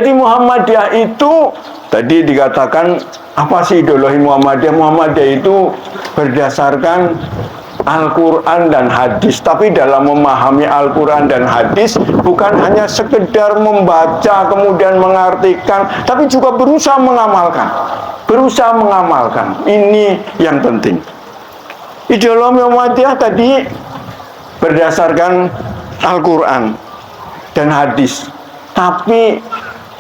Jadi Muhammadiyah itu tadi dikatakan apa sih ideologi Muhammadiyah? Muhammadiyah itu berdasarkan Al-Quran dan hadis. Tapi dalam memahami Al-Quran dan hadis bukan hanya sekedar membaca kemudian mengartikan, tapi juga berusaha mengamalkan. Berusaha mengamalkan. Ini yang penting. Ideologi Muhammadiyah tadi berdasarkan Al-Quran dan hadis. Tapi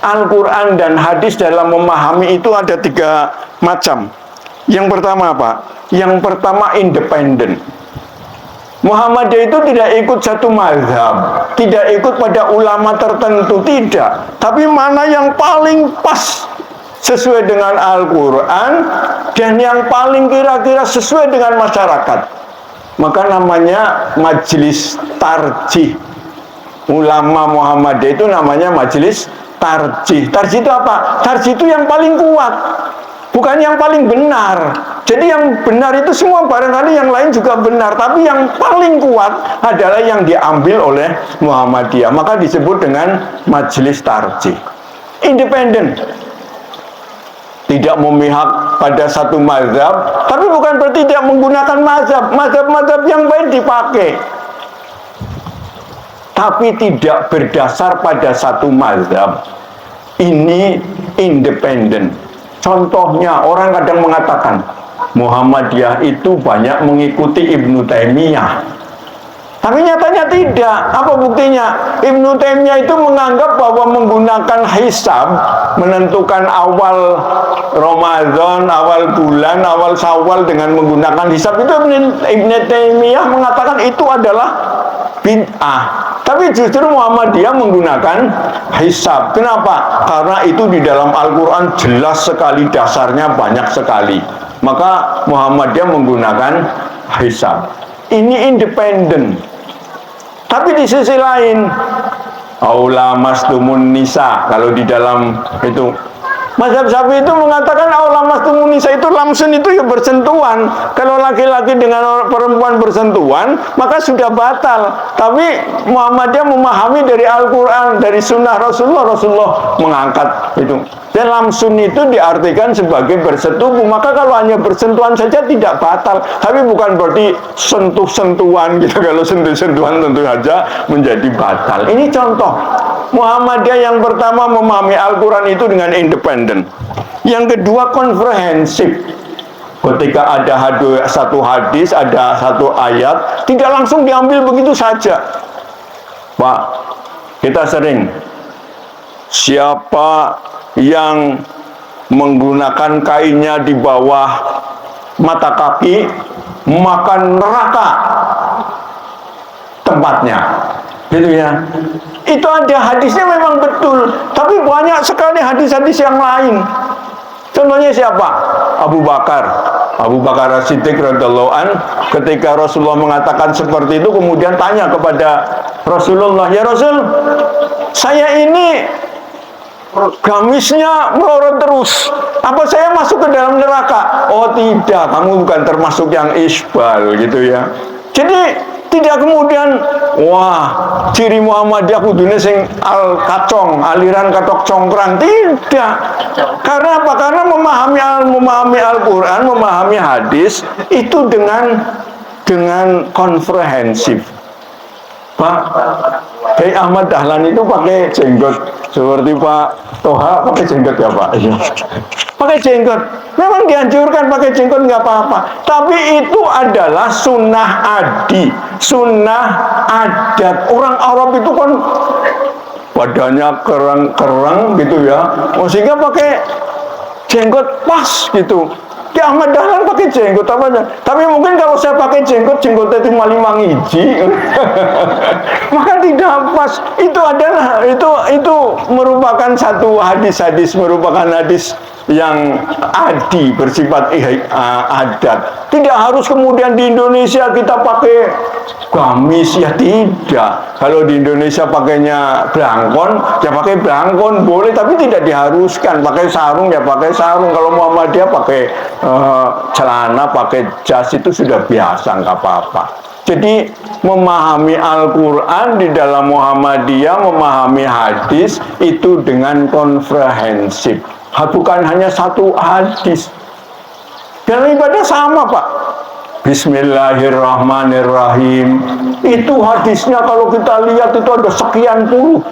Al-Quran dan hadis dalam memahami itu ada 3 macam. Yang pertama apa? Yang pertama independen. Muhammadiyah itu tidak ikut satu mazhab, tidak ikut pada ulama tertentu, tidak. Tapi mana yang paling pas sesuai dengan Al-Quran dan yang paling kira-kira sesuai dengan masyarakat, maka namanya majelis tarjih. Ulama Muhammadiyah itu namanya majelis tarjih. Tarjih itu apa? Tarjih itu yang paling kuat, bukan yang paling benar. Jadi yang benar itu semua barangkali yang lain juga benar, tapi yang paling kuat adalah yang diambil oleh Muhammadiyah. Maka disebut dengan majelis tarjih. Independen, tidak memihak pada satu mazhab, tapi bukan berarti tidak menggunakan mazhab yang baik dipakai, tapi tidak berdasar pada satu mazhab. Ini independen. Contohnya, orang kadang mengatakan Muhammadiyah itu banyak mengikuti Ibnu Taimiyah, tapi nyatanya tidak. Apa buktinya? Ibnu Taimiyah itu menganggap bahwa menggunakan hisab, menentukan awal Ramadan, awal bulan, awal Syawal dengan menggunakan hisab, itu Ibnu Taimiyah mengatakan itu adalah bid'ah. Tapi justru Muhammadiyah menggunakan hisab. Kenapa? Karena itu di dalam Al-Quran jelas sekali, dasarnya banyak sekali. Maka Muhammadiyah menggunakan hisab. Ini independen. Tapi di sisi lain, aula mastumun nisa, kalau di dalam itu mazhab Syafi'i itu mengatakan aula mastumun nisa itu lamsun itu ya bersentuhan. Kalau laki-laki dengan perempuan bersentuhan, maka sudah batal. Tapi Muhammadiyah memahami dari Al-Quran, dari sunnah Rasulullah mengangkat itu. Dan lamsun itu diartikan sebagai bersetubuh. Maka kalau hanya bersentuhan saja tidak batal. Tapi bukan berarti sentuh-sentuhan gitu. Kalau sentuh-sentuhan tentu saja menjadi batal. Ini contoh. Muhammadiyah yang pertama memahami Al-Quran itu dengan independen. Yang kedua komprehensif. Ketika ada satu hadis, ada satu ayat, tidak langsung diambil begitu saja. Pak, kita sering, siapa yang menggunakan kainnya di bawah mata kaki, maka neraka tempatnya, gitu ya. Itu ada hadisnya memang betul, tapi banyak sekali hadis-hadis yang lain. Contohnya siapa? Abu Bakar As-Siddiq radhiyallahu an, ketika Rasulullah mengatakan seperti itu, kemudian tanya kepada Rasulullah, ya Rasul, saya ini gamisnya melorot terus, apa saya masuk ke dalam neraka? Oh tidak, kamu bukan termasuk yang isbal, gitu ya. Jadi tidak kemudian, wah, ciri Muhammadiyah kudune sing kacong, aliran katok congkrang. Tidak. Karena apa? Karena memahami Al-Quran, memahami hadis itu dengan komprehensif. Pak Kiai Ahmad Dahlan itu pakai jenggot seperti Pak Toha pakai jenggot ya Pak? Iya. Pakai jenggot. Memang dianjurkan pakai jenggot nggak apa-apa. Tapi itu adalah sunnah adi, sunnah adat. Orang Arab itu kan badannya kerang-kerang gitu ya. Sehingga pakai jenggot pas gitu. Ki Ahmad Dahlan pakai jenggot apa aja. Tapi mungkin kalau saya pakai jenggotnya itu malah 5 iji, maka tidak pas. Itu adalah itu merupakan satu hadis, merupakan hadis yang adi, bersifat adat. Tidak harus kemudian di Indonesia kita pakai gamis, ya tidak. Kalau di Indonesia pakainya belangkon, ya pakai belangkon boleh, tapi tidak diharuskan. Pakai sarung ya pakai sarung. Kalau Muhammadiyah pakai celana, pakai jas, itu sudah biasa, nggak apa-apa. Jadi memahami Al-Quran di dalam Muhammadiyah, memahami hadis itu dengan komprehensif. Bukan hanya satu hadis. Dalam ibadah sama, Pak. Bismillahirrahmanirrahim. Itu hadisnya kalau kita lihat itu ada sekian puluh.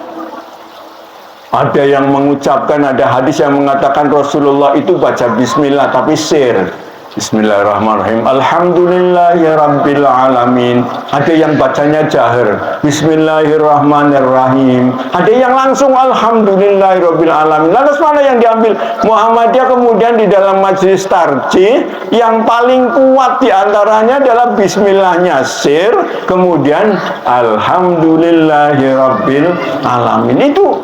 Ada yang mengucapkan, ada hadis yang mengatakan Rasulullah itu baca bismillah tapi sir. Bismillahirrahmanirrahim. Alhamdulillahirabbil alamin. Ada yang bacanya jahar. Bismillahirrahmanirrahim. Ada yang langsung alhamdulillahirabbil alamin. Lantas mana yang diambil? Muhammadiyah kemudian di dalam majelis tarjih yang paling kuat di antaranya adalah bismillahnya sir, kemudian alhamdulillahirabbil alamin. Itu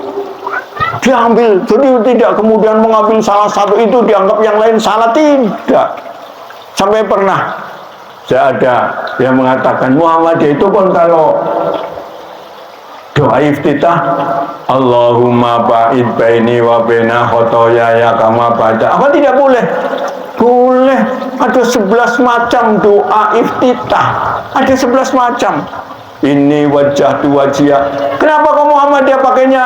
diambil. Jadi tidak kemudian mengambil salah satu itu dianggap yang lain salah, tidak. Sampai pernah saya ada yang mengatakan Muhammadiyah itu kan kalau doa iftitah Allahumma ba'id baini wa baina khotoyaya kama baca, apa tidak boleh? Boleh. Ada 11 macam doa iftitah, ada 11 macam. Ini wajah tu wajah. Kenapa kau Muhammadiyah pakainya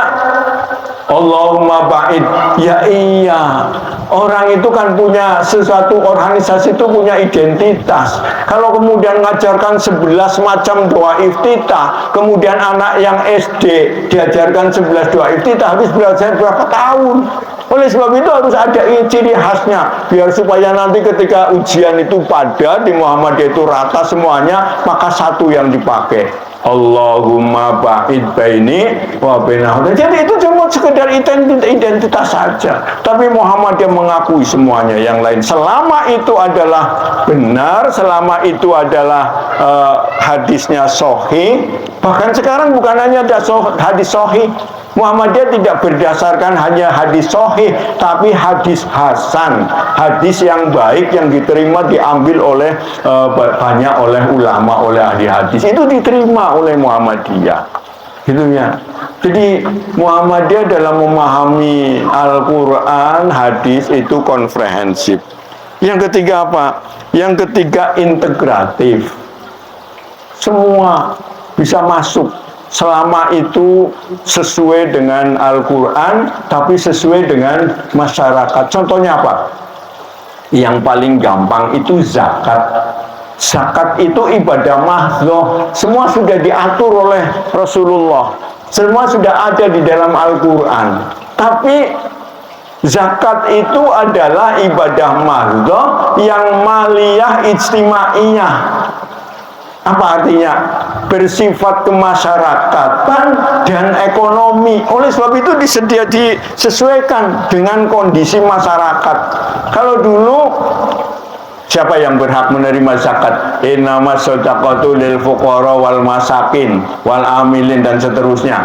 Allahumma ba'id? Ya iya, orang itu kan punya sesuatu, organisasi itu punya identitas. Kalau kemudian mengajarkan 11 macam doa iftitah, kemudian anak yang SD diajarkan 11 doa iftitah, habis belajar berapa tahun? Oleh sebab itu harus ada ciri khasnya, biar supaya nanti ketika ujian itu pada di Muhammadiyah itu rata semuanya, maka satu yang dipakai. Allahumma ba'id baini wa baina. Jadi itu cuma sekedar identitas saja. Tapi Muhammadiyah mengakui semuanya yang lain. Selama itu adalah benar, selama itu adalah hadisnya sahih. Bahkan sekarang bukan hanya ada hadis sahih. Muhammadiyah tidak berdasarkan hanya hadis sahih, tapi hadis hasan, hadis yang baik yang diterima, diambil oleh banyak oleh ulama, oleh ahli hadis, itu diterima oleh Muhammadiyah, gitu ya. Jadi Muhammadiyah dalam memahami Al-Quran, hadis itu komprehensif. Yang ketiga apa? Yang ketiga integratif. Semua bisa masuk selama itu sesuai dengan Al-Quran, tapi sesuai dengan masyarakat. Contohnya apa? Yang paling gampang itu zakat. Zakat itu ibadah mahdhah. Semua sudah diatur oleh Rasulullah. Semua sudah ada di dalam Al-Quran. Tapi zakat itu adalah ibadah mahdhah yang maliyah ijtimaiyah. Apa artinya? Bersifat kemasyarakatan dan ekonomi. Oleh sebab itu disesuaikan dengan kondisi masyarakat. Kalau dulu siapa yang berhak menerima zakat? Innamas shadaqatu lil fuqara wal masakin wal amilin dan seterusnya.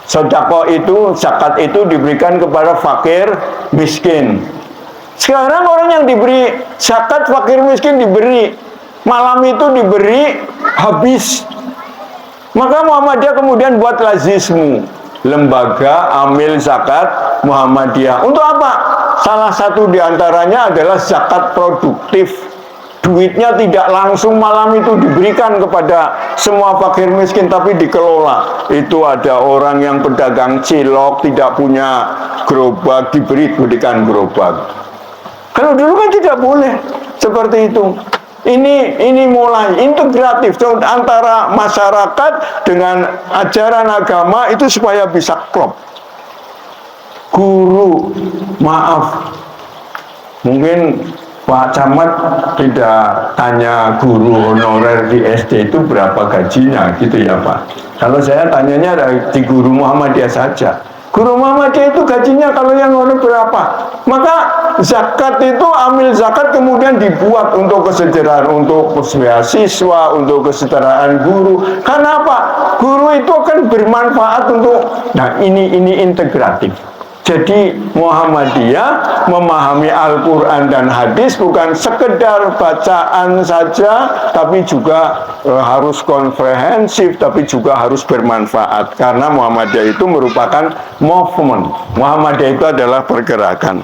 Sedekah itu, zakat itu diberikan kepada fakir miskin. Sekarang orang yang diberi zakat fakir miskin diberi, malam itu diberi habis. Maka Muhammadiyah kemudian buat lazismu, lembaga amil zakat Muhammadiyah. Untuk apa? Salah satu diantaranya adalah zakat produktif. Duitnya tidak langsung malam itu diberikan kepada semua fakir miskin, tapi dikelola. Itu ada orang yang pedagang cilok, tidak punya gerobak, diberikan gerobak. Kalau dulu kan tidak boleh seperti itu. Ini mulai integratif antara masyarakat dengan ajaran agama itu supaya bisa klop. Guru, maaf, mungkin Pak Camat tidak tanya guru honorer di SD itu berapa gajinya, gitu ya Pak. Kalau saya tanyanya di guru Muhammadiyah saja. Guru Muhammadiyah itu gajinya kalau yang honorer berapa? Maka zakat itu, amil zakat kemudian dibuat untuk kesejahteraan, untuk beasiswa, untuk kesetaraan guru. Karena apa? Guru itu akan bermanfaat untuk, nah ini integratif. Jadi Muhammadiyah memahami Al-Quran dan hadis bukan sekedar bacaan saja, tapi juga harus komprehensif, tapi juga harus bermanfaat. Karena Muhammadiyah itu merupakan movement. Muhammadiyah itu adalah pergerakan.